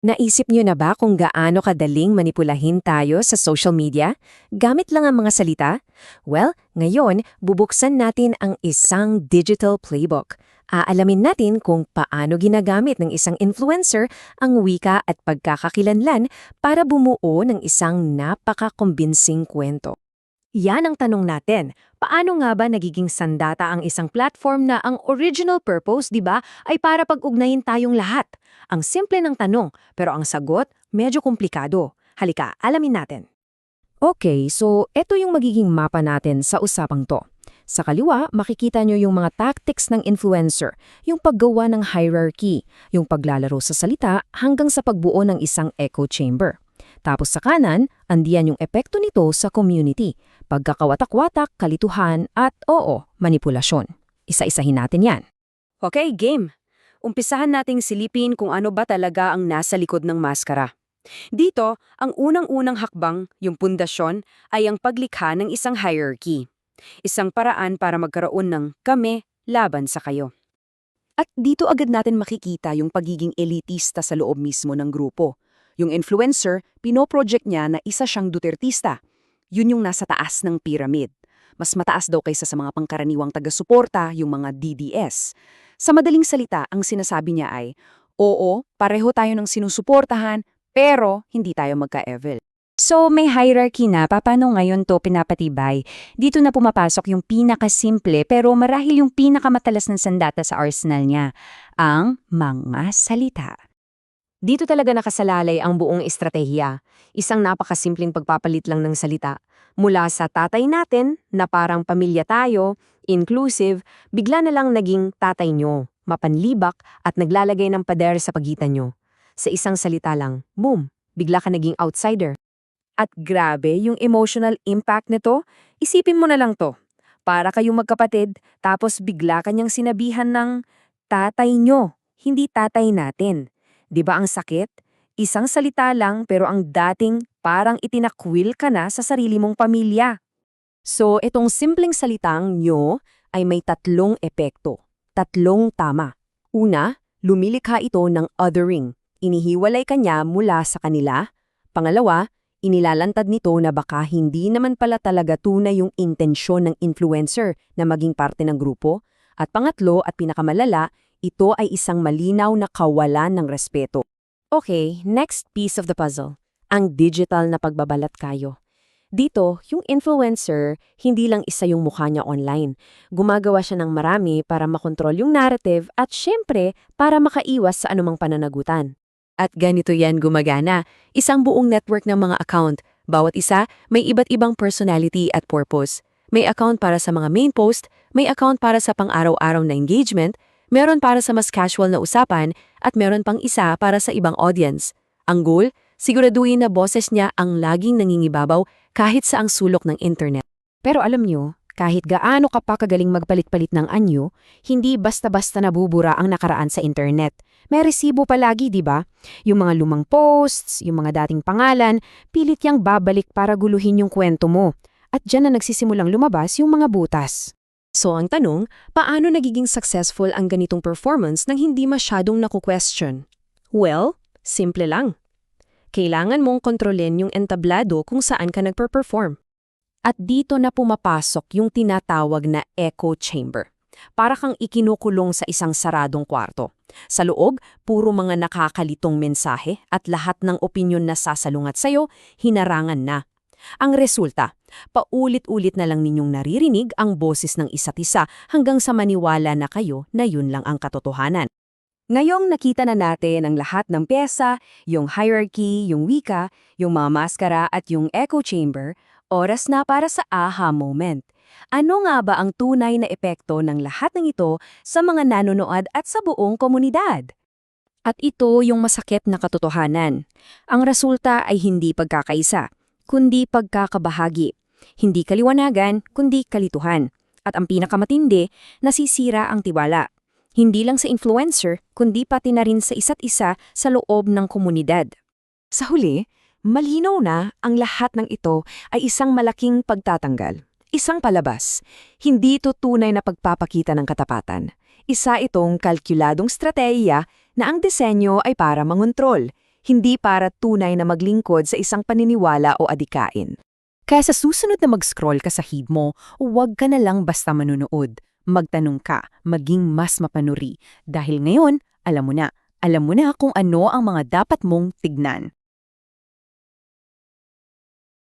Naisip niyo na ba kung gaano kadaling manipulahin tayo sa social media? Gamit lang ang mga salita? Well, ngayon, bubuksan natin ang isang digital playbook. Aalamin natin kung paano ginagamit ng isang influencer ang wika at pagkakakilanlan para bumuo ng isang napaka-convincing kwento. Yan ang tanong natin. Paano nga ba nagiging sandata ang isang platform na ang original purpose, di ba, ay para pag-ugnayin tayong lahat? Ang simple ng tanong, pero ang sagot, medyo komplikado. Halika, alamin natin. Okay, so ito yung magiging mapa natin sa usapang to. Sa kaliwa, makikita nyo yung mga tactics ng influencer, yung paggawa ng hierarchy, yung paglalaro sa salita hanggang sa pagbuo ng isang echo chamber. Tapos sa kanan, andiyan yung epekto nito sa community, pagkakawatak-watak, kalituhan, at manipulasyon. Isa-isahin natin yan. Okay, game. Umpisahan nating silipin kung ano ba talaga ang nasa likod ng maskara. Dito, ang unang-unang hakbang, yung pundasyon, ay ang paglikha ng isang hierarchy. Isang paraan para magkaroon ng kami laban sa kayo. At dito agad natin makikita yung pagiging elitista sa loob mismo ng grupo. Yung influencer, pinoproject niya na isa siyang Dutertista. Yun yung nasa taas ng pyramid. Mas mataas daw kaysa sa mga pangkaraniwang taga-suporta, yung mga DDS. Sa madaling salita, ang sinasabi niya ay, oo, pareho tayo ng sinusuportahan, pero hindi tayo magka-evil. So may hierarchy na, paano ngayon to pinapatibay? Dito na pumapasok yung pinakasimple pero marahil yung pinakamatalas ng sandata sa arsenal niya, ang mga salita. Dito talaga nakasalalay ang buong estratehiya. Isang napakasimpleng pagpapalit lang ng salita. Mula sa tatay natin, na parang pamilya tayo, inclusive, bigla na lang naging tatay nyo, mapanlibak at naglalagay ng pader sa pagitan nyo. Sa isang salita lang, boom, bigla ka naging outsider. At grabe yung emotional impact nito, isipin mo na lang to. Para kayong magkapatid, tapos bigla kanyang sinabihan ng tatay nyo, hindi tatay natin. Di ba ang sakit? Isang salita lang pero ang dating parang itinakwil ka na sa sarili mong pamilya. So, itong simpleng salitang nyo ay may tatlong epekto. Tatlong tama. Una, lumilikha ito ng othering. Inihiwalay ka niya mula sa kanila. Pangalawa, inilalantad nito na baka hindi naman pala talaga tunay yung intensyon ng influencer na maging parte ng grupo. At pangatlo at pinakamalala, ito ay isang malinaw na kawalan ng respeto. Okay, next piece of the puzzle. Ang digital na pagbabalat kayo. Dito, yung influencer, hindi lang isa yung mukha niya online. Gumagawa siya ng marami para makontrol yung narrative at syempre para makaiwas sa anumang pananagutan. At ganito yan gumagana. Isang buong network ng mga account. Bawat isa may iba't ibang personality at purpose. May account para sa mga main post, may account para sa pang-araw-araw na engagement, meron para sa mas casual na usapan, at meron pang isa para sa ibang audience. Ang goal, siguraduhin na boses niya ang laging nangingibabaw kahit sa ang sulok ng internet. Pero alam niyo, kahit gaano ka pa kagaling magpalit-palit ng anyo, hindi basta-basta nabubura ang nakaraan sa internet. May resibo palagi, di ba? Yung mga lumang posts, yung mga dating pangalan, pilit yang babalik para guluhin yung kwento mo. At dyan na nagsisimulang lumabas yung mga butas. So ang tanong, paano nagiging successful ang ganitong performance nang hindi masyadong naku-question? Well, simple lang. Kailangan mong kontrolin yung entablado kung saan ka nagper-perform. At dito na pumapasok yung tinatawag na echo chamber. Para kang ikinukulong sa isang saradong kwarto. Sa loob, puro mga nakakalitong mensahe at lahat ng opinyon na sasalungat sa'yo, hinarangan na. Ang resulta, paulit-ulit na lang ninyong naririnig ang boses ng isa't isa hanggang sa maniwala na kayo na yun lang ang katotohanan. Ngayong nakita na natin ang lahat ng pyesa, yung hierarchy, yung wika, yung mga maskara at yung echo chamber, oras na para sa aha moment. Ano nga ba ang tunay na epekto ng lahat ng ito sa mga nanonood at sa buong komunidad? At ito yung masakit na katotohanan. Ang resulta ay hindi pagkakaisa, kundi pagkakabahagi. Hindi kaliwanagan, kundi kalituhan. At ang pinakamatindi, nasisira ang tiwala. Hindi lang sa influencer, kundi pati na rin sa isa't isa sa loob ng komunidad. Sa huli, malinaw na ang lahat ng ito ay isang malaking pagtatanggal. Isang palabas. Hindi ito tunay na pagpapakita ng katapatan. Isa itong kalkuladong strategiya na ang disenyo ay para mangontrol. hindi para tunay na maglingkod sa isang paniniwala o adikain. Kaya sa susunod na mag-scroll ka sa feed mo, huwag ka na lang basta manunood. Magtanong ka, maging mas mapanuri. Dahil ngayon, alam mo na kung ano ang mga dapat mong tignan.